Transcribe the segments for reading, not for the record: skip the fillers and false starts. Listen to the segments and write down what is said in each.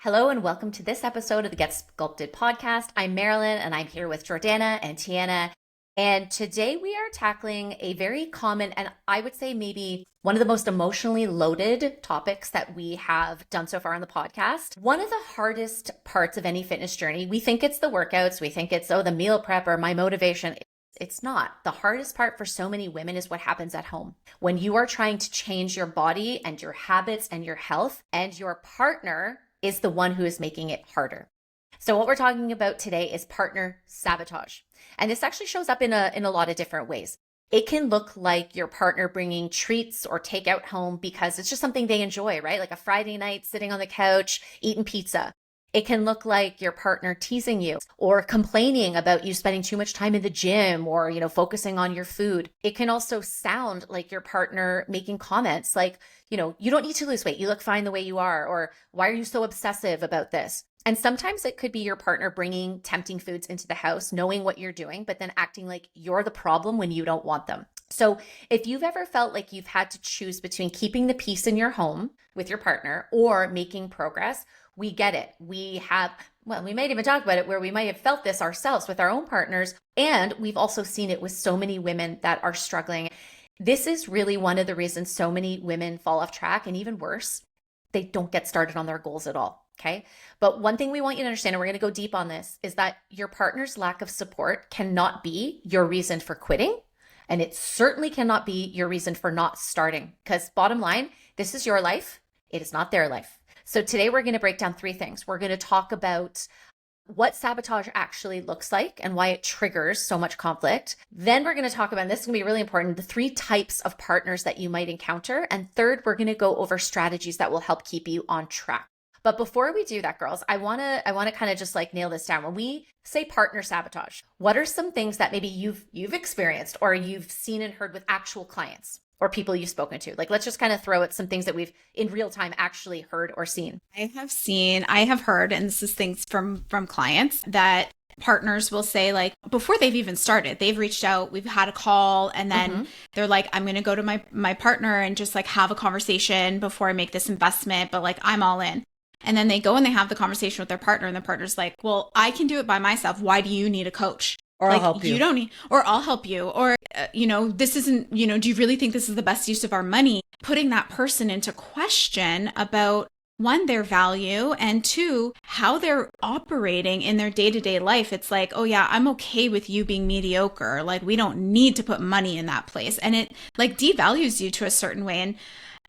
Hello and welcome to this episode of the Get Sculpted podcast. I'm Marilynn and I'm here with Jordanna and Tijana. And today we are tackling a very common and I would say maybe one of the most emotionally loaded topics that we have done so far on the podcast. One of the hardest parts of any fitness journey, we think it's the workouts, we think it's, the meal prep or my motivation. It's not. The hardest part for so many women is what happens at home. When you are trying to change your body and your habits and your health, and your partner is the one who is making it harder. So what we're talking about today is partner sabotage. And this actually shows up in a lot of different ways. It can look like your partner bringing treats or takeout home because it's just something they enjoy, right? Like a Friday night sitting on the couch, eating pizza. It can look like your partner teasing you or complaining about you spending too much time in the gym or, focusing on your food. It can also sound like your partner making comments like, you don't need to lose weight. You look fine the way you are. Or why are you so obsessive about this? And sometimes it could be your partner bringing tempting foods into the house, knowing what you're doing, but then acting like you're the problem when you don't want them. So if you've ever felt like you've had to choose between keeping the peace in your home with your partner or making progress, we get it. We might even talk about it where we might have felt this ourselves with our own partners. And we've also seen it with so many women that are struggling. This is really one of the reasons so many women fall off track, and even worse, they don't get started on their goals at all. Okay. But one thing we want you to understand, and we're going to go deep on this, is that your partner's lack of support cannot be your reason for quitting. And it certainly cannot be your reason for not starting. Because bottom line, this is your life. It is not their life. So today we're going to break down three things. We're going to talk about what sabotage actually looks like and why it triggers so much conflict. Then we're going to talk about, and this is going to be really important, the three types of partners that you might encounter. And third, we're going to go over strategies that will help keep you on track. But before we do that, girls, I want to kind of just like nail this down. When we say partner sabotage, what are some things that maybe you've experienced or you've seen and heard with actual clients or people you've spoken to? Like, let's just kind of throw at some things that we've in real time actually heard or seen. I have heard, and this is things from clients that partners will say, like, before they've even started, they've reached out, we've had a call, and then they're like, I'm going to go to my partner and just like have a conversation before I make this investment, but like, I'm all in. And then they go and they have the conversation with their partner, and the partner's like, well, I can do it by myself. Why do you need a coach? Or like, I'll help you. You don't need, or I'll help you. Or, this isn't, do you really think this is the best use of our money? Putting that person into question about, one, their value, and two, how they're operating in their day-to-day life. It's like, oh yeah, I'm okay with you being mediocre. Like, we don't need to put money in that place. And it like devalues you to a certain way. And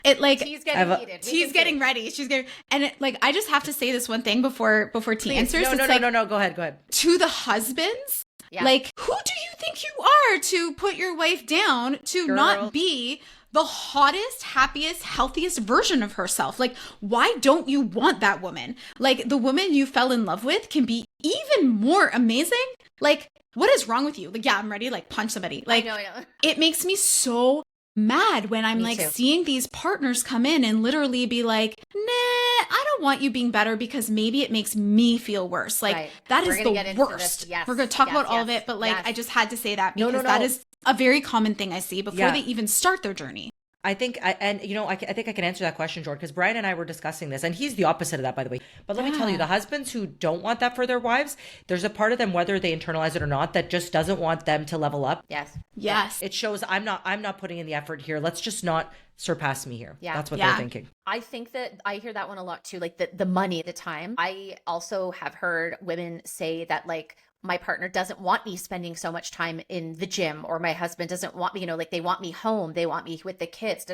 it like He's getting heated. She's getting ready. She's getting, and it, like, I just have to say this one thing before T answers. No. Go ahead. To the husbands, like, who do you think you are to put your wife down to not be the hottest, happiest, healthiest version of herself? Like, why don't you want that woman? Like, the woman you fell in love with can be even more amazing. Like, what is wrong with you? Like, yeah, I'm ready. Like, punch somebody. Like, I know. It makes me so mad when I'm seeing these partners come in and literally be like, nah, I don't want you being better because maybe it makes me feel worse. Like, that is the worst. We're going to talk about all of it, but like, I just had to say that because that is a very common thing I see before they even start their journey. I think I think I can answer that question, Jordan, because Brian and I were discussing this, and he's the opposite of that, by the way. But let me tell you, the husbands who don't want that for their wives, there's a part of them, whether they internalize it or not, that just doesn't want them to level up. Yes. It shows I'm not putting in the effort here. Let's just not surpass me here. That's what they're thinking. I think that I hear that one a lot too, like the money at the time. I also have heard women say that, like, my partner doesn't want me spending so much time in the gym, or my husband doesn't want me, like, they want me home, they want me with the kids,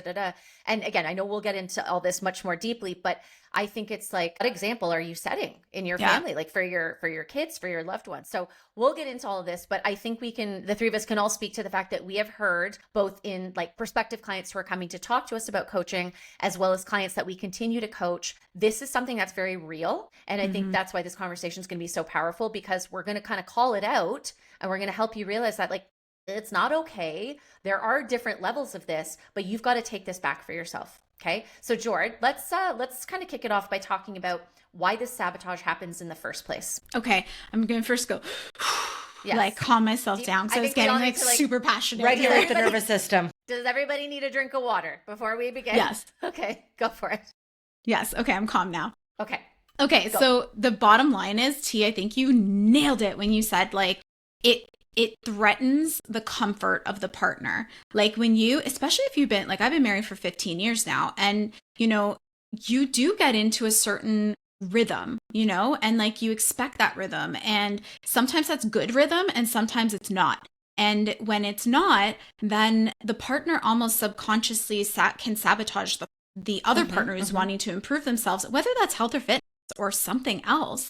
And again, I know we'll get into all this much more deeply, but I think it's like, what example are you setting in your family, like for your kids, for your loved ones? So we'll get into all of this, but I think the three of us can all speak to the fact that we have heard, both in like prospective clients who are coming to talk to us about coaching, as well as clients that we continue to coach. This is something that's very real. And I think that's why this conversation is going to be so powerful, because we're going to kind of call it out, and we're going to help you realize that, like, it's not okay. There are different levels of this, but you've got to take this back for yourself. Okay. So Jord, let's kind of kick it off by talking about why this sabotage happens in the first place. Okay. I'm going to first go, like, calm myself down, because I was getting like super passionate. Regulate the nervous system. Does everybody need a drink of water before we begin? Yes. Okay. Go for it. Yes. Okay. I'm calm now. Okay. Okay, Go. so the bottom line is, T, I think you nailed it when you said like it threatens the comfort of the partner. Like when you, especially if you've been like I've been married for 15 years now, and you do get into a certain rhythm, and like you expect that rhythm, and sometimes that's good rhythm and sometimes it's not. And when it's not, then the partner almost subconsciously can sabotage the other partner who's wanting to improve themselves, whether that's health or fitness or something else,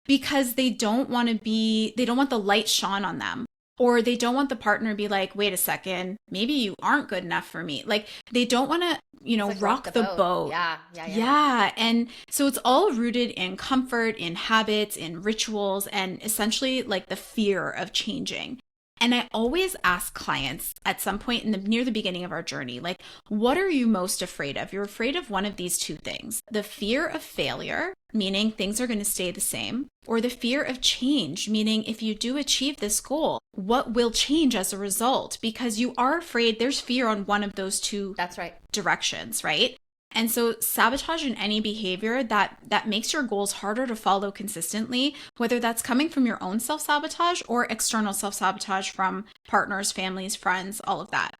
because they don't want the light shone on them, or they don't want the partner to be like, wait a second, maybe you aren't good enough for me. Like they don't want to, Like rock the boat. Yeah. And so it's all rooted in comfort, in habits, in rituals, and essentially like the fear of changing. And I always ask clients at some point near the beginning of our journey, like, what are you most afraid of? You're afraid of one of these two things: the fear of failure, meaning things are going to stay the same, or the fear of change, meaning if you do achieve this goal, what will change as a result? Because you are afraid there's fear on one of those two That's right. directions, right? And so sabotage in any behavior that makes your goals harder to follow consistently, whether that's coming from your own self-sabotage or external self-sabotage from partners, families, friends, all of that.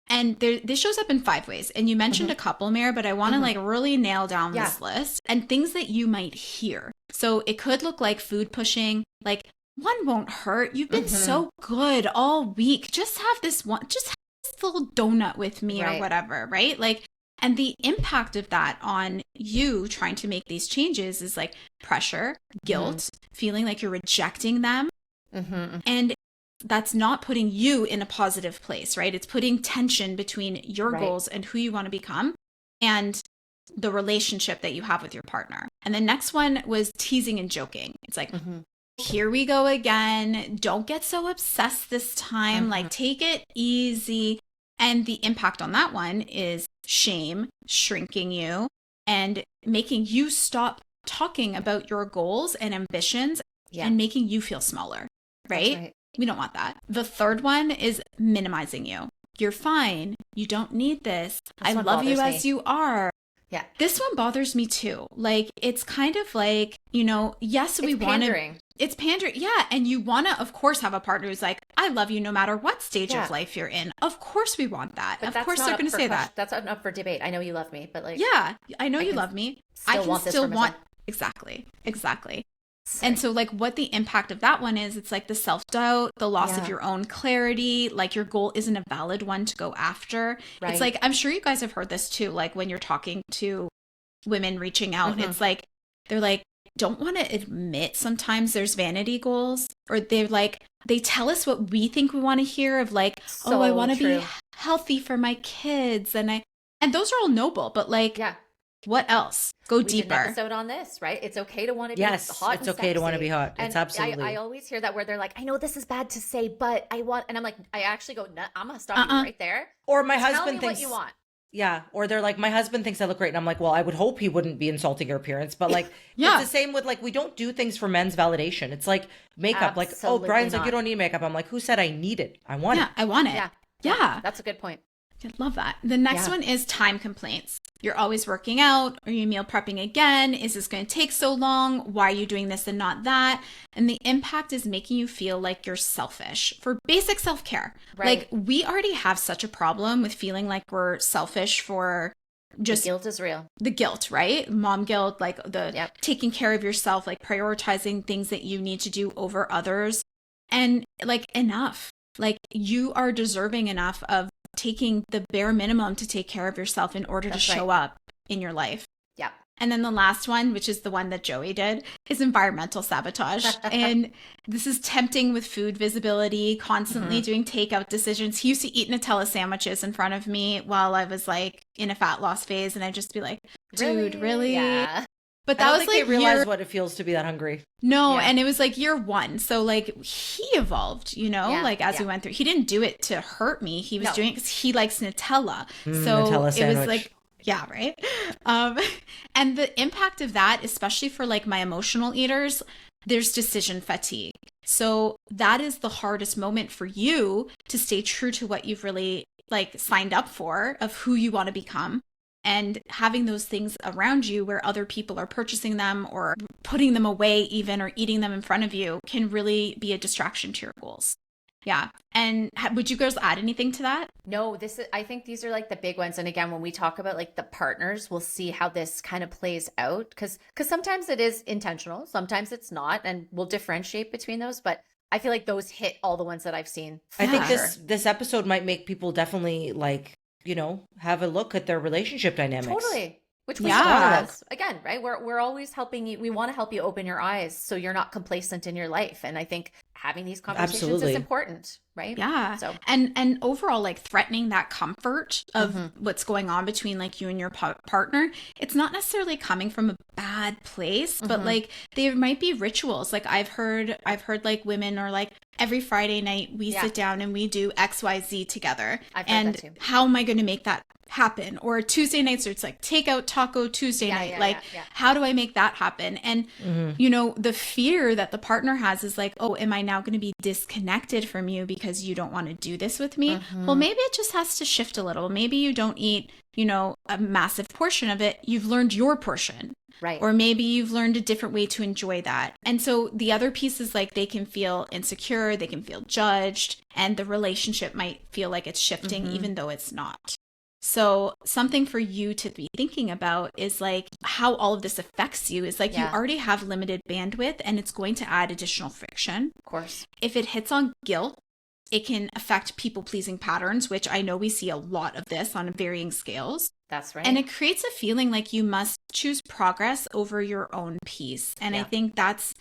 And this shows up in 5 ways. And you mentioned a couple, Mare, but I want to like really nail down this list and things that you might hear. So it could look like food pushing, like one won't hurt. You've been so good all week. Just have this little donut with me or whatever, right? Like, and the impact of that on you trying to make these changes is like pressure, guilt, feeling like you're rejecting them. And that's not putting you in a positive place, right? It's putting tension between your goals and who you want to become and the relationship that you have with your partner. And the next one was teasing and joking. It's like, here we go again. Don't get so obsessed this time. Like, take it easy. And the impact on that one is shame, shrinking you, and making you stop talking about your goals and ambitions and making you feel smaller, right? We don't want that. The third one is minimizing you. You're fine. You don't need this. I love you as you are. Yeah. This one bothers me too. Like, it's kind of like, yes, we want to. It's pandering. Yeah. And you want to, of course, have a partner who's like, I love you no matter what stage of life you're in. Of course we want that. But of course they're going to say that. That's not up for debate. I know you love me, but like. Yeah. I know you love me. I can still want. Exactly. And so like what the impact of that one is, it's like the self-doubt, the loss of your own clarity, like your goal isn't a valid one to go after. It's like, I'm sure you guys have heard this too, like when you're talking to women reaching out, it's like, they're like, don't want to admit sometimes there's vanity goals, or they're like, they tell us what we think we want to hear of like, I want to be healthy for my kids. And those are all noble, but like, what else? Go deeper. We did an episode on this, right? It's okay to want to be hot. It's okay to want to be hot. It's absolutely. I always hear that where they're like, I know this is bad to say, but I want, and I'm like, I actually go, no, I'm gonna stop you right there. Or my husband thinks what you want. Yeah. Or they're like, my husband thinks I look great. And I'm like, well, I would hope he wouldn't be insulting your appearance. But like, it's the same with like, we don't do things for men's validation. It's like makeup. Absolutely like, Brian's not. like, you don't need makeup. I'm like, who said I need it? I want it. I want it. Yeah. That's a good point. I love that. The next one is time complaints. You're always working out. Are you meal prepping again? Is this going to take so long? Why are you doing this and not that? And the impact is making you feel like you're selfish for basic self-care. Like we already have such a problem with feeling like we're selfish for just the guilt is real. The guilt, right? Mom guilt, like the taking care of yourself, like prioritizing things that you need to do over others. And like enough. Like you are deserving enough of taking the bare minimum to take care of yourself in order to show up in your life. Yeah. And then the last one, which is the one that Joey did, is environmental sabotage. And this is tempting with food visibility, constantly doing takeout decisions. He used to eat Nutella sandwiches in front of me while I was like in a fat loss phase. And I'd just be like, dude, really? Yeah. But that was like they realize what it feels to be that hungry. No, and it was like year 1. So like he evolved, like as we went through. He didn't do it to hurt me. He was doing it because he likes Nutella. So Nutella it was like, yeah, right. And the impact of that, especially for like my emotional eaters, there's decision fatigue. So that is the hardest moment for you to stay true to what you've really like signed up for of who you want to become. And having those things around you where other people are purchasing them or putting them away even or eating them in front of you can really be a distraction to your goals. Yeah. And would you girls add anything to that? No, I think these are like the big ones. And again, when we talk about like the partners, we'll see how this kind of plays out because sometimes it is intentional, sometimes it's not, and we'll differentiate between those. But I feel like those hit all the ones that I've seen. I think Sure. this episode might make people definitely like, have a look at their relationship dynamics. Totally. Which we Yeah. again, right? We're always helping you. We want to help you open your eyes so you're not complacent in your life. And I think having these conversations Absolutely. is important, right? Yeah. So And overall, like threatening that comfort of what's going on between like you and your partner, it's not necessarily coming from a bad place, but like there might be rituals. Like I've heard like women are like, every Friday night we sit down and we do XYZ together. I've heard that too. How am I going to make that happen? Or Tuesday nights, or it's like takeout taco Tuesday night. How do I make that happen? And the fear that the partner has is like, oh, am I now going to be disconnected from you because you don't want to do this with me? Well, maybe it just has to shift a little. Maybe you don't eat, a massive portion of it. You've learned your portion. Right. Or maybe you've learned a different way to enjoy that. And so the other piece is like they can feel insecure, they can feel judged, and the relationship might feel like it's shifting even though it's not. So something for you to be thinking about is like how all of this affects you is like you already have limited bandwidth and it's going to add additional friction. Of course. If it hits on guilt, it can affect people-pleasing patterns, which I know we see a lot of this on varying scales. That's right. And it creates a feeling like you must choose progress over your own peace. And I think that's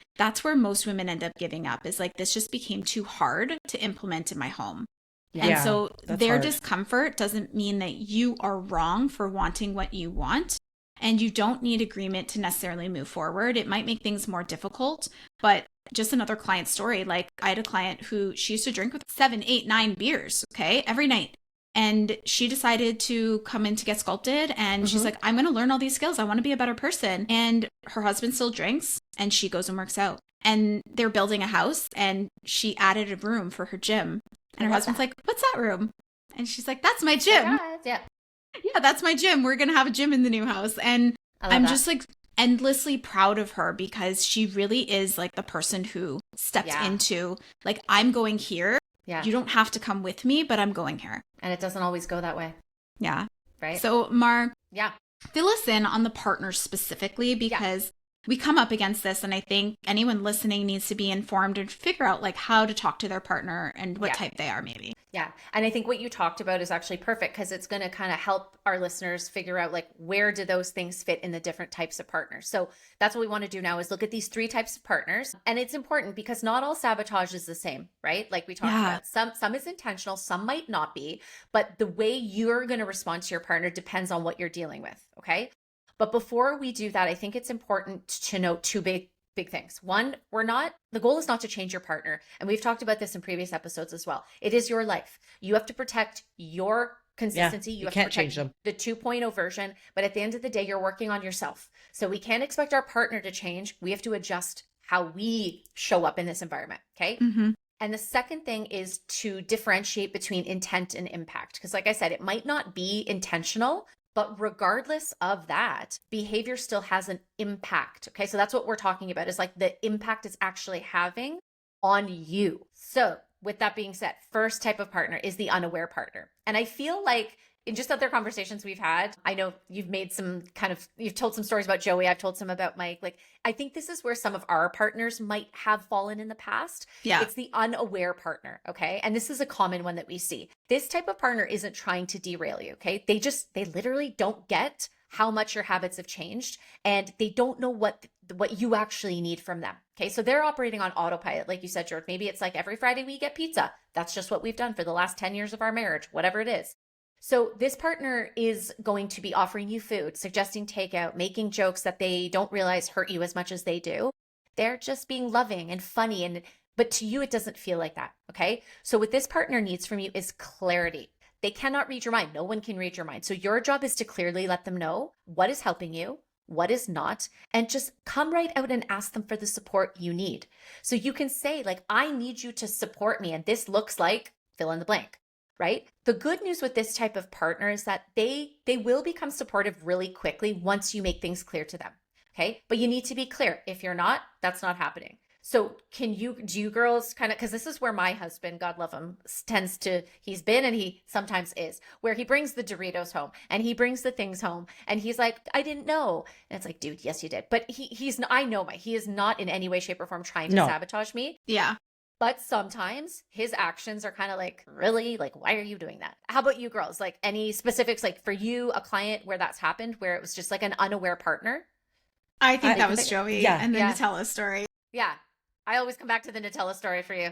where most women end up giving up is like, this just became too hard to implement in my home. And so their discomfort doesn't mean that you are wrong for wanting what you want. And you don't need agreement to necessarily move forward. It might make things more difficult, but just another client story. Like I had a client who she used to drink with 7, 8, 9 beers, every night. And she decided to come in to get sculpted. And she's like, I'm going to learn all these skills. I want to be a better person. And her husband still drinks and she goes and works out. And they're building a house and she added a room for her gym. And her husband's like, what's that room? And she's like, that's my gym. Yeah, that's my gym. We're going to have a gym in the new house. And I'm just like endlessly proud of her because she really is like the person who stepped into like, I'm going here. Yeah. You don't have to come with me, but I'm going here. And it doesn't always go that way. Yeah. Right. So Mar, yeah, fill us in on the partners specifically because we come up against this. And I think anyone listening needs to be informed and figure out like how to talk to their partner and what type they are maybe. Yeah. And I think what you talked about is actually perfect because it's going to kind of help our listeners figure out like where do those things fit in the different types of partners. So that's what we want to do now is look at these 3 types of partners. And it's important because not all sabotage is the same, right? Like we talked about, some is intentional, some might not be, but the way you're going to respond to your partner depends on what you're dealing with. Okay. But before we do that, I think it's important to note 2 big things. One, the goal is not to change your partner. And we've talked about this in previous episodes as well. It is your life. You have to protect your consistency. You have can't to change protect them. the 2.0 version. But at the end of the day, you're working on yourself. So we can't expect our partner to change. We have to adjust how we show up in this environment. Okay. And the second thing is to differentiate between intent and impact. Because like I said, it might not be intentional, but regardless of that, behavior still has an impact. Okay. So that's what we're talking about is like the impact it's actually having on you. So with that being said, first type of partner is the unaware partner. And I feel like in just other conversations we've had, I know you've told some stories about Joey. I've told some about Mike. Like, I think this is where some of our partners might have fallen in the past. Yeah. It's the unaware partner. Okay. And this is a common one that we see. This type of partner isn't trying to derail you. Okay. They literally don't get how much your habits have changed and they don't know what you actually need from them. Okay. So they're operating on autopilot. Like you said, George, maybe it's like every Friday we get pizza. That's just what we've done for the last 10 years of our marriage, whatever it is. So this partner is going to be offering you food, suggesting takeout, making jokes that they don't realize hurt you as much as they do. They're just being loving and funny. But to you, it doesn't feel like that. Okay. So what this partner needs from you is clarity. They cannot read your mind. No one can read your mind. So your job is to clearly let them know what is helping you, what is not, and just come right out and ask them for the support you need. So you can say like, I need you to support me. And this looks like fill in the blank. right? The good news with this type of partner is that they will become supportive really quickly once you make things clear to them. Okay? But you need to be clear. If you're not, that's not happening. So do you girls kind of, because this is where my husband, God love him, tends to, he's been and he sometimes is, where he brings the Doritos home and he brings the things home and he's like, I didn't know. And it's like, dude, yes, you did. But he's, I know he is not in any way, shape or form trying to sabotage me. Yeah. But sometimes his actions are kind of like, really? Like, why are you doing that? How about you girls? Like any specifics, like for you, a client where that's happened, where it was just like an unaware partner? I think that was Joey and the Nutella story. Yeah. I always come back to the Nutella story for you.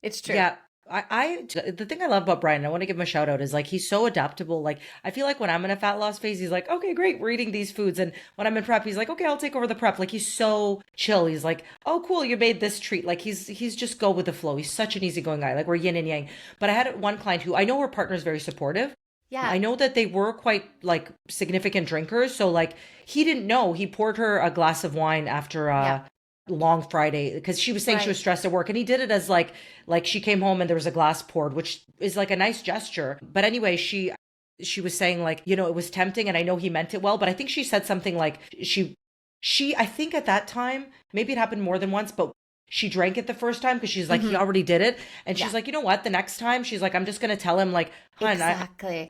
It's true. Yeah. The thing I love about Brian, I want to give him a shout out, is like he's so adaptable. Like I feel like when I'm in a fat loss phase, he's like, okay, great, we're eating these foods. And when I'm in prep, he's like, okay, I'll take over the prep. Like he's so chill. He's like, oh, cool, you made this treat. Like he's just go with the flow. He's such an easygoing guy. Like we're yin and yang. But I had one client who I know her partner's very supportive. Yeah. I know that they were quite like significant drinkers. So like he didn't know. He poured her a glass of wine after long Friday because she was saying she was stressed at work, and he did it as like she came home and there was a glass poured, which is like a nice gesture. But anyway, she was saying like, you know, it was tempting, and I know he meant it well, but I think she said something like I think at that time, maybe it happened more than once, but she drank it the first time because she's like, he already did it. And she's like, you know what? The next time she's like, I'm just going to tell him like, hun, exactly.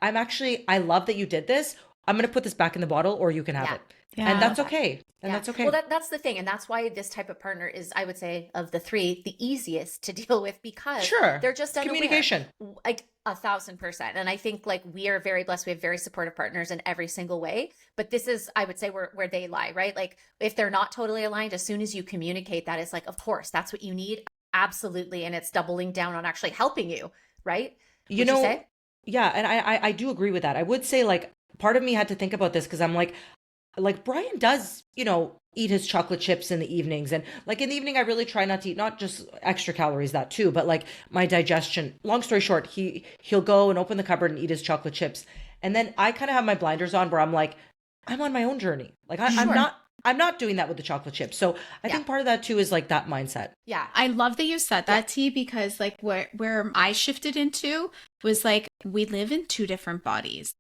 I love that you did this. I'm going to put this back in the bottle or you can have it. Yeah. And that's okay. And that's okay. Well, that's the thing. And that's why this type of partner is, I would say, of the three, the easiest to deal with because they're just unaware. Communication. Like 1,000%. And I think like we are very blessed. We have very supportive partners in every single way. But this is, I would say, where they lie, right? Like if they're not totally aligned, as soon as you communicate that, it's like, of course, that's what you need. Absolutely. And it's doubling down on actually helping you, right? You say? Yeah. And I do agree with that. I would say like part of me had to think about this because I'm like Brian does, you know, eat his chocolate chips in the evenings. And like in the evening, I really try not to eat, not just extra calories, that too, but like my digestion. Long story short, he'll go and open the cupboard and eat his chocolate chips. And then I kind of have my blinders on where I'm like, I'm on my own journey. Like I'm not doing that with the chocolate chips. So I think part of that too is like that mindset. Yeah. I love that you said that, T, because like where I shifted into was like, we live in two different bodies.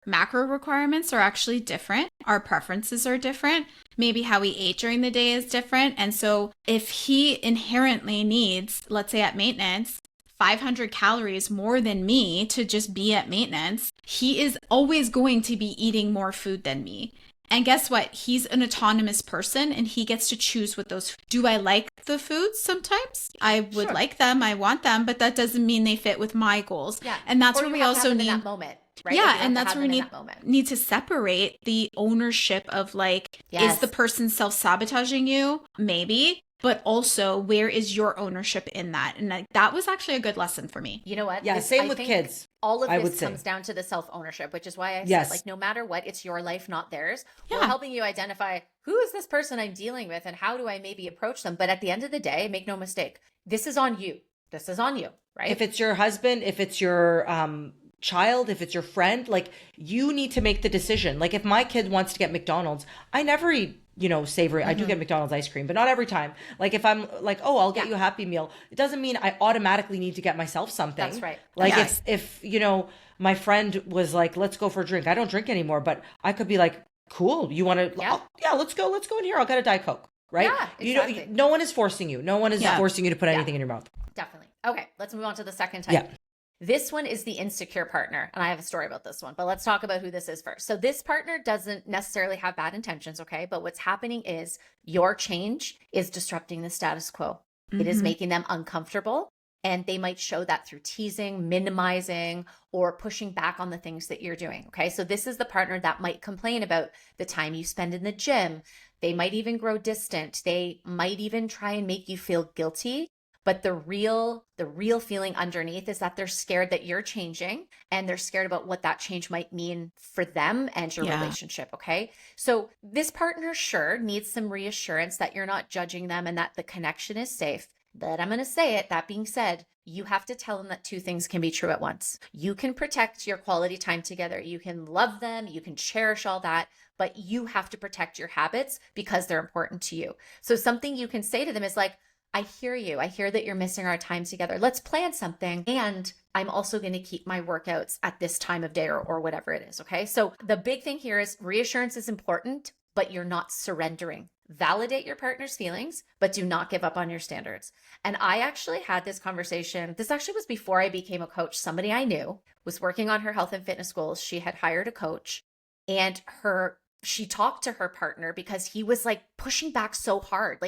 Macro requirements are actually different. Our preferences are different. Maybe how we ate during the day is different. And so if he inherently needs, let's say at maintenance, 500 calories more than me to just be at maintenance, he is always going to be eating more food than me. And guess what? He's an autonomous person and he gets to choose what those. Do I like the foods sometimes? I would like them. I want them, but that doesn't mean they fit with my goals. Yeah. And that's where we also need in that moment. Right? Yeah, and that's where we need to separate the ownership of like, is the person self-sabotaging you? Maybe. But also, where is your ownership in that? And like, that was actually a good lesson for me. You know what? Yeah, same with kids. All of this comes down to the self-ownership, which is why I said, like, no matter what, it's your life, not theirs. Yeah. We're helping you identify who is this person I'm dealing with and how do I maybe approach them? But at the end of the day, make no mistake, this is on you. This is on you, right? If it's your husband, if it's your child, if it's your friend, like you need to make the decision. Like if my kid wants to get McDonald's, I never eat, you know, savory. I do get McDonald's ice cream, but not every time. Like if I'm like, oh, I'll get you a Happy Meal, it doesn't mean I automatically need to get myself something. That's right. Like if you know, my friend was like, let's go for a drink. I don't drink anymore, but I could be like, cool, you want to, let's go in here. I'll get a Diet Coke. Right? Yeah, exactly. You know, no one is forcing you. No one is forcing you to put anything in your mouth. Definitely. Okay, let's move on to the second type. Yeah. This one is the insecure partner. And I have a story about this one, but let's talk about who this is first. So this partner doesn't necessarily have bad intentions, okay? But what's happening is your change is disrupting the status quo. It is making them uncomfortable. And they might show that through teasing, minimizing, or pushing back on the things that you're doing, okay? So this is the partner that might complain about the time you spend in the gym. They might even grow distant. They might even try and make you feel guilty. But the real feeling underneath is that they're scared that you're changing and they're scared about what that change might mean for them and your relationship, okay? So this partner sure needs some reassurance that you're not judging them and that the connection is safe. But I'm going to say it, that being said, you have to tell them that two things can be true at once. You can protect your quality time together. You can love them. You can cherish all that, but you have to protect your habits because they're important to you. So something you can say to them is like, I hear you. I hear that you're missing our time together. Let's plan something. And I'm also going to keep my workouts at this time of day or whatever it is. Okay. So the big thing here is reassurance is important, but you're not surrendering. Validate your partner's feelings, but do not give up on your standards. And I actually had this conversation. This actually was before I became a coach. Somebody I knew was working on her health and fitness goals. She had hired a coach, and she talked to her partner because he was like pushing back so hard,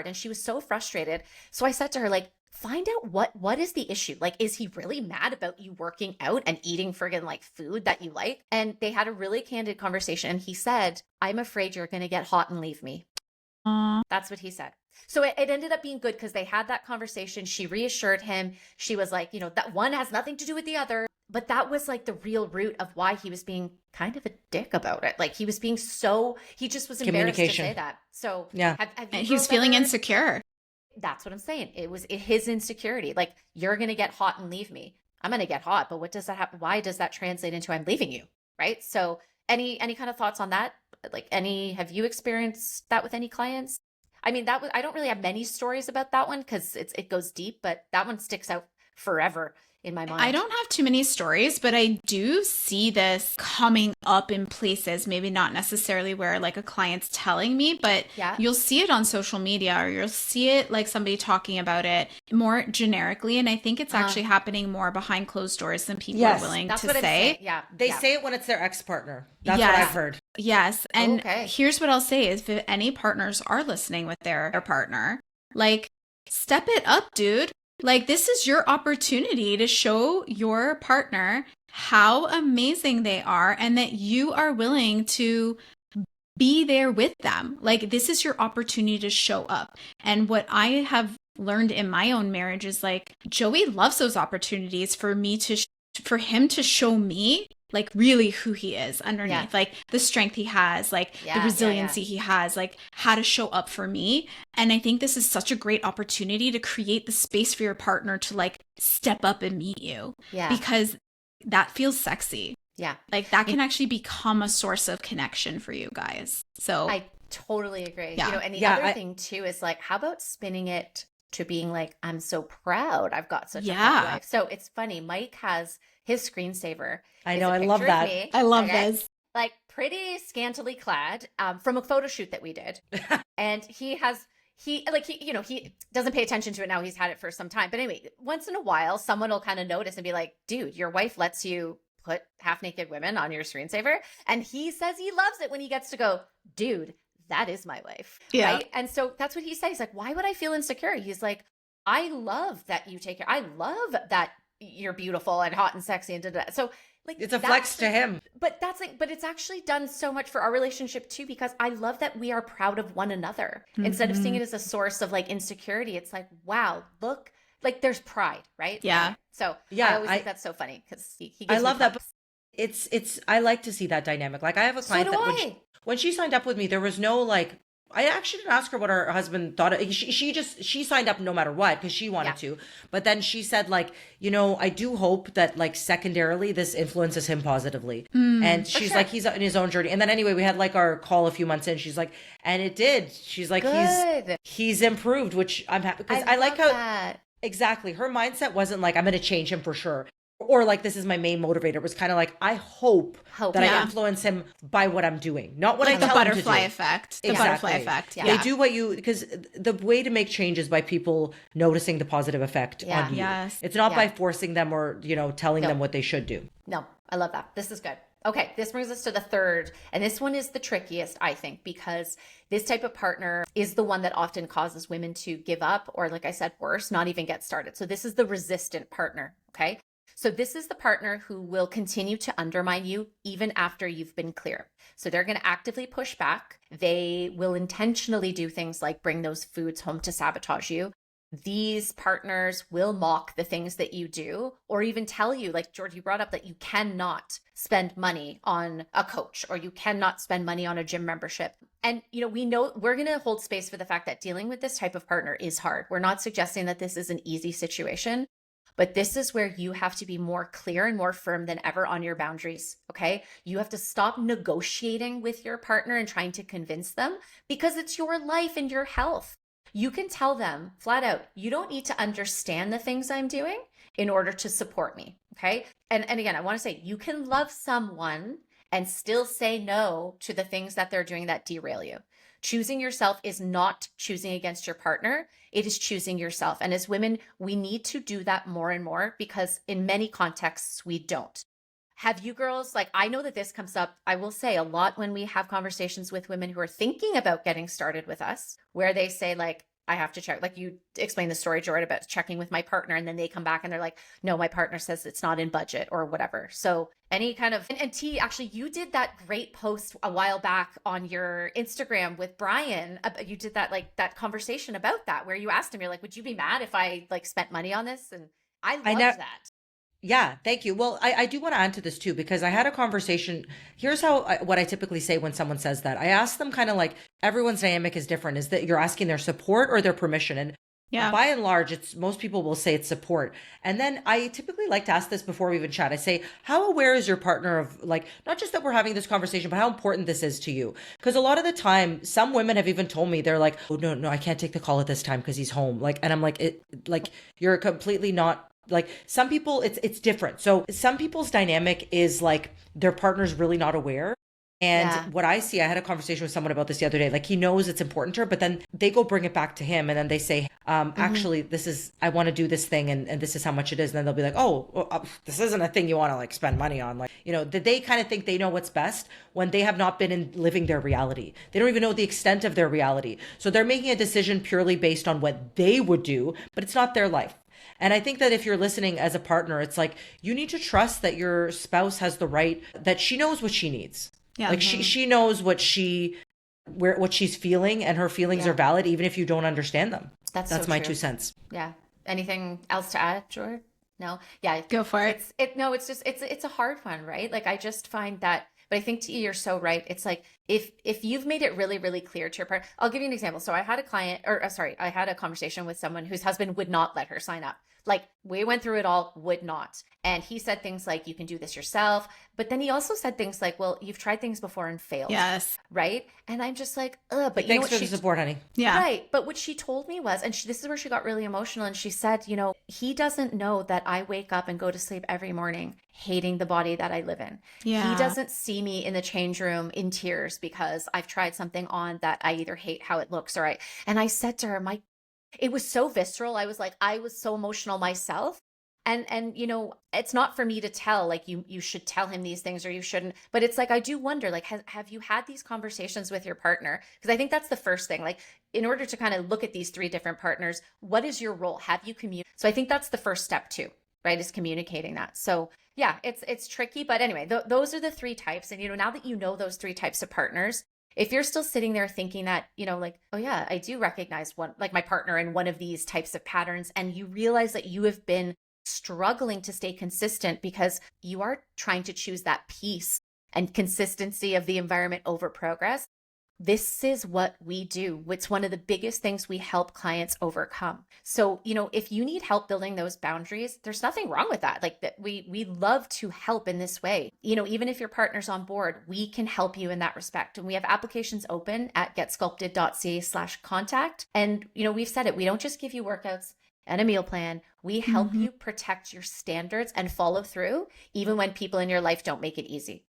and she was so frustrated. So I said to her, like, find out what is the issue. Like, is he really mad about you working out and eating friggin' like food that you like? And they had a really candid conversation. And he said, I'm afraid you're going to get hot and leave me. That's what he said. So it ended up being good because they had that conversation. She reassured him. She was like, that one has nothing to do with the other. But that was like the real root of why he was being kind of a dick about it. Like he just was embarrassed to say that. So yeah, have you and he's feeling insecure. That's what I'm saying. It was his insecurity. Like, you're going to get hot and leave me. I'm going to get hot, but what does that happen? Why does that translate into I'm leaving you? Right. So any kind of thoughts on that? Like have you experienced that with any clients? I mean, I don't really have many stories about that one because it goes deep, but that one sticks out forever in my mind. I don't have too many stories, but I do see this coming up in places, maybe not necessarily where like a client's telling me, but you'll see it on social media, or you'll see it like somebody talking about it more generically. And I think it's actually happening more behind closed doors than people are willing to say. Yeah. They say it when it's their ex-partner. That's what I've heard. Yes. And here's what I'll say is, if any partners are listening with their partner, like, step it up, dude. Like, this is your opportunity to show your partner how amazing they are and that you are willing to be there with them. Like, this is your opportunity to show up. And what I have learned in my own marriage is, like, Joey loves those opportunities for him to show me like really who he is underneath, like the strength he has, like the resiliency he has, like how to show up for me. And I think this is such a great opportunity to create the space for your partner to like step up and meet you, because that feels sexy. Yeah. Like that can actually become a source of connection for you guys. So I totally agree. And the other thing too is like, how about spinning it to being like, I'm so proud I've got such a good life. So it's funny. Mike has his screensaver. I know. I love that. I love this. Like pretty scantily clad from a photo shoot that we did. And he doesn't pay attention to it now. He's had it for some time. But anyway, once in a while, someone will kind of notice and be like, dude, your wife lets you put half naked women on your screensaver. And he says he loves it when he gets to go, dude, that is my wife. Yeah. Right. And so that's what he said. He's like, why would I feel insecure? He's like, I love that you take care. I love that you're beautiful and hot and sexy and da-da. So like, it's a flex to him. But but it's actually done so much for our relationship too, because I love that we are proud of one another. Instead of seeing it as a source of like insecurity, it's like, wow, look, like there's pride, right? Yeah. So I always think that's so funny because he gives I love me that. But it's I like to see that dynamic. Like I have a client when she signed up with me, there was no like, I actually didn't ask her what her husband thought. She signed up no matter what because she wanted to. But then she said like, I do hope that like secondarily this influences him positively. And she's like, he's in his own journey. And then anyway, we had like our call a few months in. She's like, and it did. She's like, he's improved, which I'm happy because I like how that. Exactly. Her mindset wasn't like, I'm going to change him for sure. Or like, this is my main motivator. It was kind of like, I hope that I influence him by what I'm doing, not what I tell him to do. The butterfly effect. The butterfly effect. They do because the way to make change is by people noticing the positive effect on you. Yes. It's not by forcing them or, telling them what they should do. No, I love that. This is good. Okay, this brings us to the third, and this one is the trickiest, I think, because this type of partner is the one that often causes women to give up, or like I said, worse, not even get started. So this is the resistant partner, okay? So this is the partner who will continue to undermine you even after you've been clear. So they're going to actively push back. They will intentionally do things like bring those foods home to sabotage you. These partners will mock the things that you do, or even tell you, like George, you brought up that you cannot spend money on a coach, or you cannot spend money on a gym membership. And, we know we're going to hold space for the fact that dealing with this type of partner is hard. We're not suggesting that this is an easy situation. But this is where you have to be more clear and more firm than ever on your boundaries, okay? You have to stop negotiating with your partner and trying to convince them, because it's your life and your health. You can tell them flat out, you don't need to understand the things I'm doing in order to support me. Okay. And again, I want to say you can love someone and still say no to the things that they're doing that derail you. Choosing yourself is not choosing against your partner. It is choosing yourself. And as women, we need to do that more and more because in many contexts, we don't. Have you girls, like, I know that this comes up, I will say a lot when we have conversations with women who are thinking about getting started with us, where they say, like, I have to check, like you explained the story, Jordan, about checking with my partner. And then they come back and they're like, no, my partner says it's not in budget or whatever. So any kind of, and T, actually, you did that great post a while back on your Instagram with Brian. You did that, like that conversation about that, where you asked him, you're like, would you be mad if I like spent money on this? And I loved that. Yeah, thank you. Well, I do want to add to this too, because I had a conversation. Here's what I typically say when someone says that. I ask them kind of like, everyone's dynamic is different. Is that you're asking their support or their permission? And by and large, it's most people will say it's support. And then I typically like to ask this before we even chat. I say, how aware is your partner of, like, not just that we're having this conversation, but how important this is to you? Because a lot of the time, some women have even told me, they're like, oh, no, I can't take the call at this time because he's home. Like, and I'm like, you're completely not. Like some people, it's different. So some people's dynamic is like their partner's really not aware. And what I see, I had a conversation with someone about this the other day. Like he knows it's important to her, but then they go bring it back to him. And then they say, actually, I want to do this thing and this is how much it is. And then they'll be like, this isn't a thing you want to like spend money on. Like, that they kind of think they know what's best when they have not been in living their reality. They don't even know the extent of their reality. So they're making a decision purely based on what they would do, but it's not their life. And I think that if you're listening as a partner, it's like you need to trust that your spouse has the right, that she knows what she needs. Yeah. Like she knows what she's feeling, and her feelings are valid, even if you don't understand them. That's so my true. 2 cents. Yeah. Anything else to add, George? No? Yeah. Go for it. It's a hard one, right? Like I just find that, but I think T, you're so right. It's like, if you've made it really, really clear to your partner, I'll give you an example. So I had I had a conversation with someone whose husband would not let her sign up. Like we went through it all, would not. And he said things like, you can do this yourself. But then he also said things like, well, you've tried things before and failed. Yes. Right. And I'm just like, but thanks, you know what, for the support, honey. Yeah. Right. But what she told me was, and this is where she got really emotional. And she said, he doesn't know that I wake up and go to sleep every morning hating the body that I live in. Yeah. He doesn't see me in the change room in tears because I've tried something on that I either hate how it looks or and I said to her, it was so visceral. I was so emotional myself. And it's not for me to tell, like you should tell him these things or you shouldn't, but it's like, I do wonder, like, have you had these conversations with your partner? Because I think that's the first thing, like in order to kind of look at these 3 different partners, what is your role? Have you communicated? So I think that's the first step too, right? Is communicating that. So yeah, it's tricky, but anyway, those are the 3 types. And, now that you know those 3 types of partners, if you're still sitting there thinking that, like, oh yeah, I do recognize one, like my partner in one of these types of patterns, and you realize that you have been struggling to stay consistent because you are trying to choose that peace and consistency of the environment over progress. This is what we do. It's one of the biggest things we help clients overcome. So, if you need help building those boundaries, there's nothing wrong with that. Like that we love to help in this way. Even if your partner's on board, we can help you in that respect. And we have applications open at getsculpted.ca/contact. And, we've said it, we don't just give you workouts and a meal plan. We help you protect your standards and follow through, even when people in your life don't make it easy.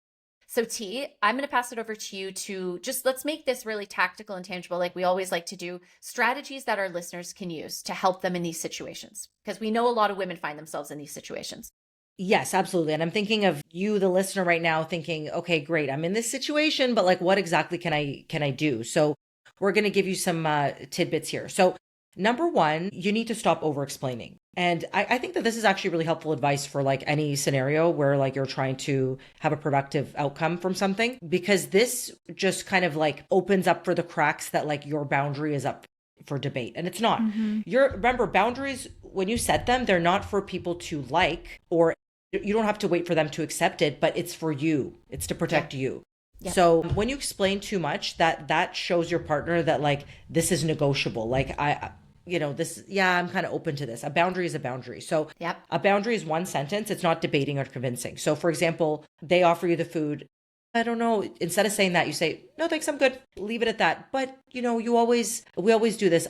So T, I'm going to pass it over to you to let's make this really tactical and tangible, like we always like to do, strategies that our listeners can use to help them in these situations. Because we know a lot of women find themselves in these situations. Yes, absolutely. And I'm thinking of you, the listener right now, thinking, okay, great, I'm in this situation, but like, what exactly can I do? So we're going to give you some tidbits here. So number 1, you need to stop over-explaining. And I think that this is actually really helpful advice for like any scenario where like you're trying to have a productive outcome from something, because this just kind of like opens up for the cracks that like your boundary is up for debate. And it's not. Remember, boundaries, when you set them, they're not for people to like, or you don't have to wait for them to accept it, but it's for you. It's to protect you. Yeah. So when you explain too much, that shows your partner that like, this is negotiable. Like I'm kind of open to this. A boundary is a boundary. So a boundary is 1 sentence. It's not debating or convincing. So for example, they offer you the food. I don't know. Instead of saying that, you say, no, thanks, I'm good. Leave it at that. But we always do this.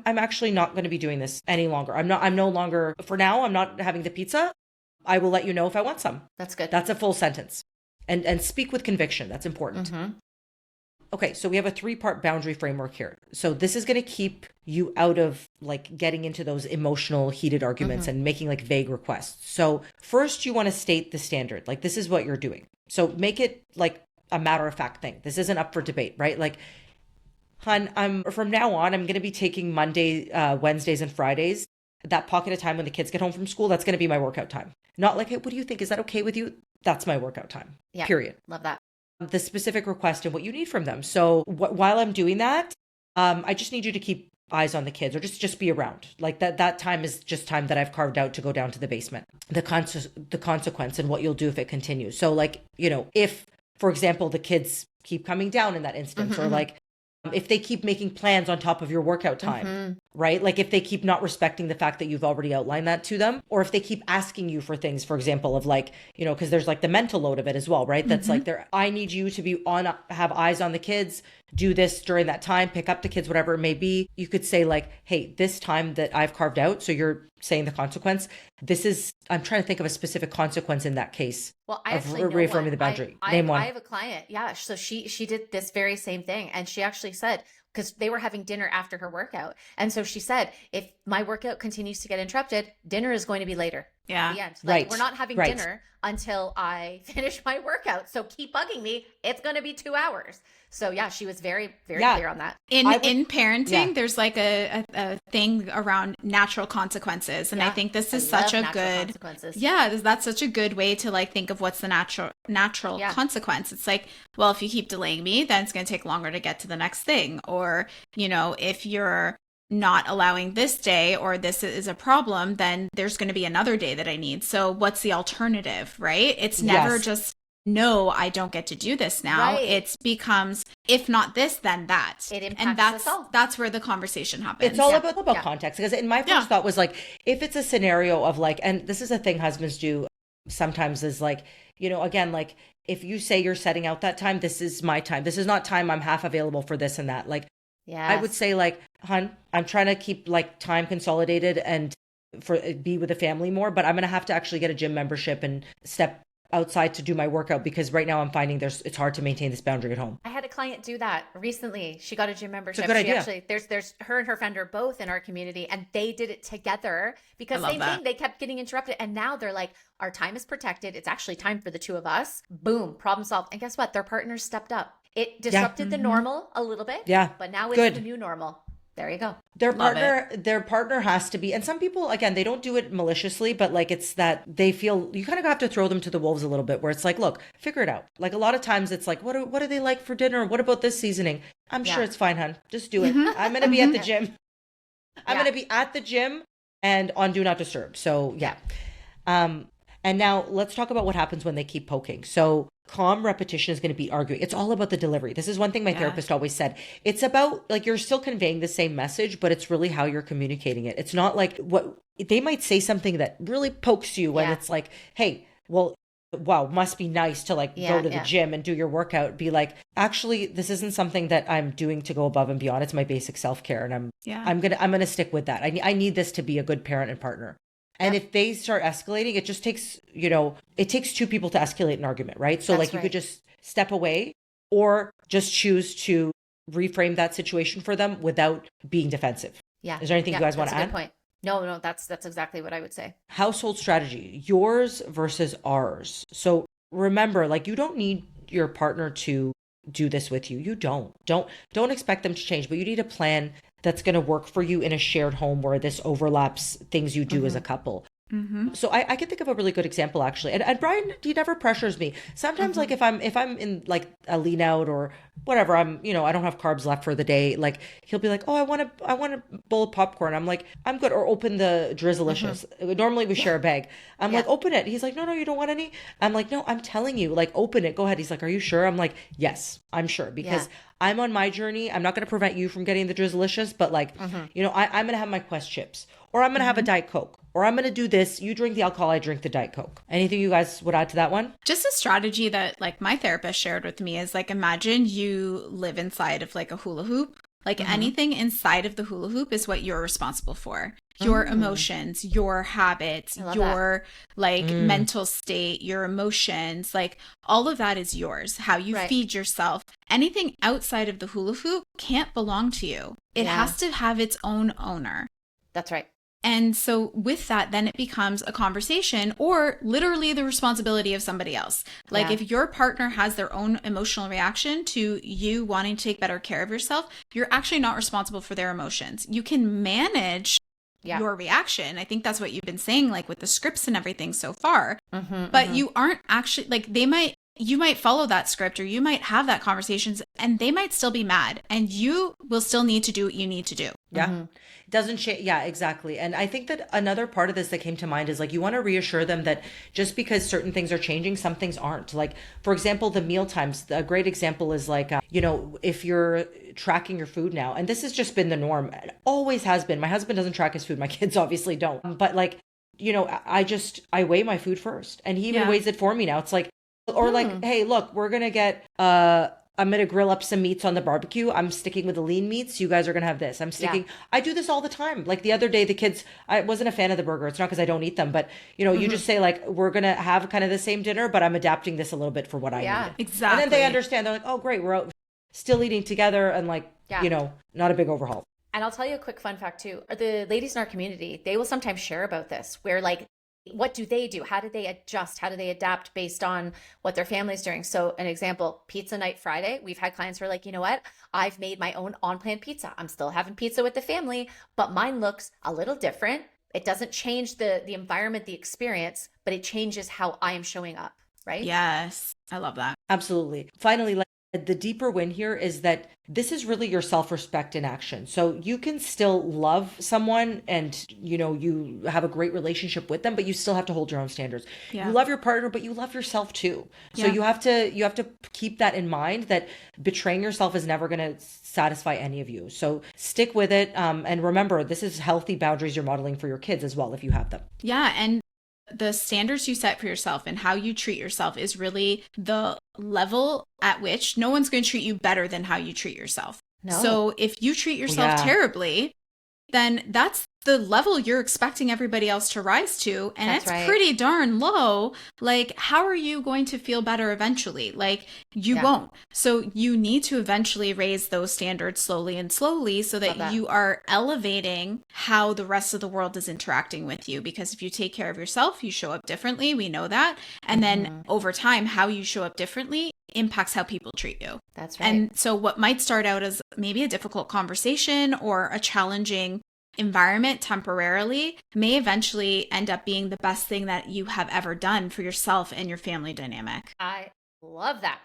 I'm actually not going to be doing this any longer. I'm no longer, for now, I'm not having the pizza. I will let you know if I want some. That's good. That's a full sentence. And speak with conviction. That's important. Mm-hmm. Okay, so we have a 3-part boundary framework here. So this is going to keep you out of like getting into those emotional heated arguments and making like vague requests. So first you want to state the standard. Like, this is what you're doing. So make it like a matter of fact thing. This isn't up for debate, right? Like, hun, from now on, I'm going to be taking Monday, Wednesdays and Fridays, that pocket of time when the kids get home from school. That's going to be my workout time. Not like, hey, what do you think? Is that okay with you? That's my workout time. Yeah. Period. Love that. The specific request and what you need from them. So while I'm doing that, I just need you to keep eyes on the kids, or just be around. Like that time is just time that I've carved out to go down to the basement. The consequence and what you'll do if it continues. So like, if, for example, the kids keep coming down in that instance, or like if they keep making plans on top of your workout time, right? Like if they keep not respecting the fact that you've already outlined that to them, or if they keep asking you for things, for example, of like, because there's like the mental load of it as well, right? That's like, I need you to be have eyes on the kids, do this during that time, pick up the kids, whatever it may be. You could say like, hey, this time that I've carved out, so you're saying the consequence, I'm trying to think of a specific consequence in that case. Well, I actually know reaffirming one. the boundary. Name one. I have a client. Yeah. So she did this very same thing. And she actually said, because they were having dinner after her workout. And so she said, if my workout continues to get interrupted, dinner is going to be later. Yeah. At the end. Like, right. We're not having dinner until I finish my workout. So keep bugging me. It's going to be 2 hours. So yeah, she was very, very clear on that. In parenting, there's like a thing around natural consequences. And I think this is such a good, that's such a good way to like think of what's the natural consequence. It's like, well, if you keep delaying me, then it's going to take longer to get to the next thing. Or, if you're not allowing this day, or this is a problem, then there's going to be another day that I need. So what's the alternative, right? It's never just, no, I don't get to do this now. Right. It becomes, if not this, then that. It impacts us all. That's where the conversation happens. It's all about context. Because in my first thought was like, if it's a scenario of like, and this is a thing husbands do sometimes, is like, again, like if you say you're setting out that time, this is my time. This is not time I'm half available for this and that. Like, I would say like, hun, I'm trying to keep like time consolidated and be with the family more, but I'm going to have to actually get a gym membership and step outside to do my workout, because right now I'm finding it's hard to maintain this boundary at home. I had a client do that recently. She got a gym membership. It's a good idea. Actually, there's her and her friend are both in our community, and they did it together because same thing, they kept getting interrupted, and now they're like, our time is protected. It's actually time for the two of us. Boom, problem solved. And guess what? Their partners stepped up. It disrupted the normal a little bit. Yeah. But now it's the new normal. There you go. Their partner has to be, and some people, again, they don't do it maliciously, but like it's that they feel you kind of have to throw them to the wolves a little bit, where it's like, look, figure it out. Like a lot of times it's like, what do they like for dinner? What about this seasoning? I'm sure it's fine, hun. Just do it. I'm going to be at the gym. I'm going to be at the gym and on Do Not Disturb. So yeah. And now let's talk about what happens when they keep poking. So calm repetition is going to be arguing. It's all about the delivery. This is one thing my therapist always said. It's about like, you're still conveying the same message, but it's really how you're communicating it. It's not like what they might say something that really pokes you when it's like, hey, well, wow, must be nice to like go to the gym and do your workout. Be like, actually, this isn't something that I'm doing to go above and beyond. It's my basic self-care. And I'm going to stick with that. I need this to be a good parent and partner. And if they start escalating, it just takes, it takes two people to escalate an argument, right? So you could just step away or just choose to reframe that situation for them without being defensive. Yeah. Is there anything you guys want to add? That's a good point. No, that's exactly what I would say. Household strategy, yours versus ours. So remember, like, you don't need your partner to do this with you. You don't expect them to change, but you need a plan that's going to work for you in a shared home where this overlaps things you do as a couple. So I can think of a really good example actually. And Brian, he never pressures me. Sometimes like if I'm in like a lean out or whatever, I'm, I don't have carbs left for the day. Like he'll be like, oh, I want a bowl of popcorn. I'm like, I'm good. Or open the Drizzlicious. Normally we share a bag. I'm like, open it. He's like, no, you don't want any. I'm like, no, I'm telling you, like, open it. Go ahead. He's like, are you sure? I'm like, yes, I'm sure, because I'm on my journey. I'm not going to prevent you from getting the Drizzlicious, but like, I'm going to have my Quest chips, or I'm going to have a Diet Coke, or I'm going to do this. You drink the alcohol, I drink the Diet Coke. Anything you guys would add to that one? Just a strategy that like my therapist shared with me is like, imagine you live inside of like a hula hoop Like anything inside of the hula hoop is what you're responsible for. Your emotions, your habits, your like mental state, your emotions, like all of that is yours. How you feed yourself. Anything outside of the hula hoop can't belong to you. It has to have its own owner. That's right. And so with that, then it becomes a conversation or literally the responsibility of somebody else. Like if your partner has their own emotional reaction to you wanting to take better care of yourself, you're actually not responsible for their emotions. You can manage your reaction. I think that's what you've been saying, like with the scripts and everything so far. But you aren't actually like you might follow that script or you might have that conversations and they might still be mad and you will still need to do what you need to do. Yeah. It doesn't change. Yeah, exactly. And I think that another part of this that came to mind is like, you want to reassure them that just because certain things are changing, some things aren't. Like, for example, the meal times, a great example is like, if you're tracking your food now, and this has just been the norm, it always has been. My husband doesn't track his food. My kids obviously don't. But like, I weigh my food first and he even weighs it for me now. It's like, or like, hey, look, we're going to get, I'm going to grill up some meats on the barbecue. I'm sticking with the lean meats. You guys are going to have this. I do this all the time. Like the other day, the kids, I wasn't a fan of the burger. It's not because I don't eat them, but you just say like, we're going to have kind of the same dinner, but I'm adapting this a little bit for what I need. Exactly. And then they understand. They're like, oh, great. We're out still eating together and like, not a big overhaul. And I'll tell you a quick fun fact too. The ladies in our community, they will sometimes share about this where like, what do they do? How do they adjust? How do they adapt based on what their family's doing? So an example, pizza night Friday, we've had clients who are like, you know what? I've made my own on-plan pizza. I'm still having pizza with the family, but mine looks a little different. It doesn't change the environment, the experience, but it changes how I am showing up, right? Yes. I love that. Absolutely. Finally, like the deeper win here is that this is really your self-respect in action. So you can still love someone and, you have a great relationship with them, but you still have to hold your own standards. Yeah. You love your partner, but you love yourself too. So you have to keep that in mind that betraying yourself is never going to satisfy any of you. So stick with it. And remember, this is healthy boundaries you're modeling for your kids as well, if you have them. Yeah. And the standards you set for yourself and how you treat yourself is really the level at which no one's going to treat you better than how you treat yourself. No. So if you treat yourself terribly, then that's the level you're expecting everybody else to rise to. And it's pretty darn low. Like, how are you going to feel better eventually? Like, you won't. So you need to eventually raise those standards slowly and slowly so that you are elevating how the rest of the world is interacting with you. Because if you take care of yourself, you show up differently. We know that. And then over time, how you show up differently impacts how people treat you. That's right. And so what might start out as maybe a difficult conversation or a challenging environment temporarily may eventually end up being the best thing that you have ever done for yourself and your family dynamic. I love that.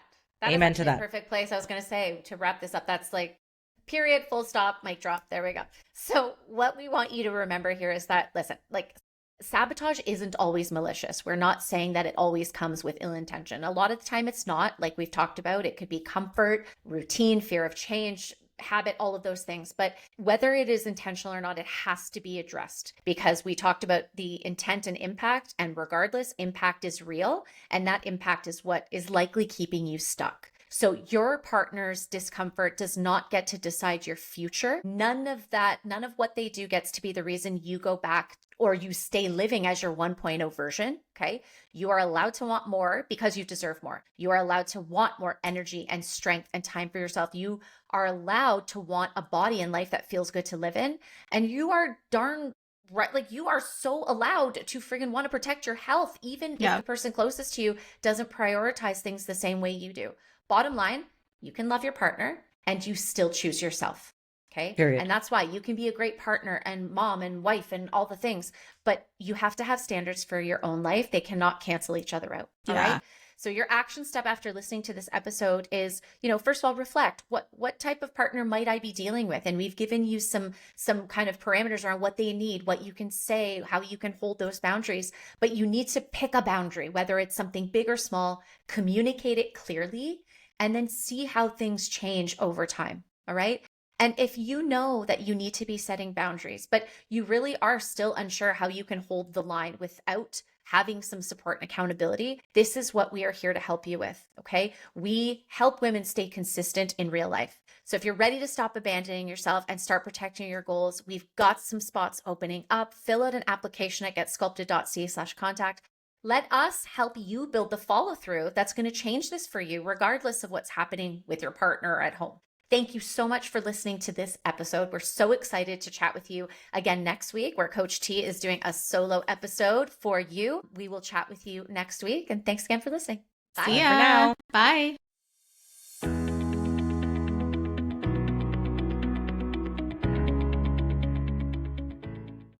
Amen to that. Perfect place. I was going to say to wrap this up. That's like period, full stop, mic drop. There we go. So what we want you to remember here is that, listen, like sabotage isn't always malicious. We're not saying that it always comes with ill intention. A lot of the time it's not, like we've talked about. It could be comfort, routine, fear of change, habit, all of those things. But whether it is intentional or not, it has to be addressed because we talked about the intent and impact. And regardless, impact is real. And that impact is what is likely keeping you stuck. So your partner's discomfort does not get to decide your future. None of what they do gets to be the reason you go back or you stay living as your 1.0 version, okay? You are allowed to want more because you deserve more. You are allowed to want more energy and strength and time for yourself. You are allowed to want a body and life that feels good to live in. And you are darn right, like you are so allowed to friggin' want to protect your health, even if the person closest to you doesn't prioritize things the same way you do. Bottom line, you can love your partner and you still choose yourself. Okay. Period. And that's why you can be a great partner and mom and wife and all the things, but you have to have standards for your own life. They cannot cancel each other out. All right. So your action step after listening to this episode is, first of all, reflect what type of partner might I be dealing with? And we've given you some kind of parameters around what they need, what you can say, how you can hold those boundaries, but you need to pick a boundary, whether it's something big or small, communicate it clearly, and then see how things change over time. All right. And if you know that you need to be setting boundaries, but you really are still unsure how you can hold the line without having some support and accountability, this is what we are here to help you with, okay? We help women stay consistent in real life. So if you're ready to stop abandoning yourself and start protecting your goals, we've got some spots opening up. Fill out an application at getsculpted.ca/contact. Let us help you build the follow through that's going to change this for you, regardless of what's happening with your partner or at home. Thank you so much for listening to this episode. We're so excited to chat with you again next week, where Coach T is doing a solo episode for you. We will chat with you next week. And thanks again for listening. Bye. See ya. Bye.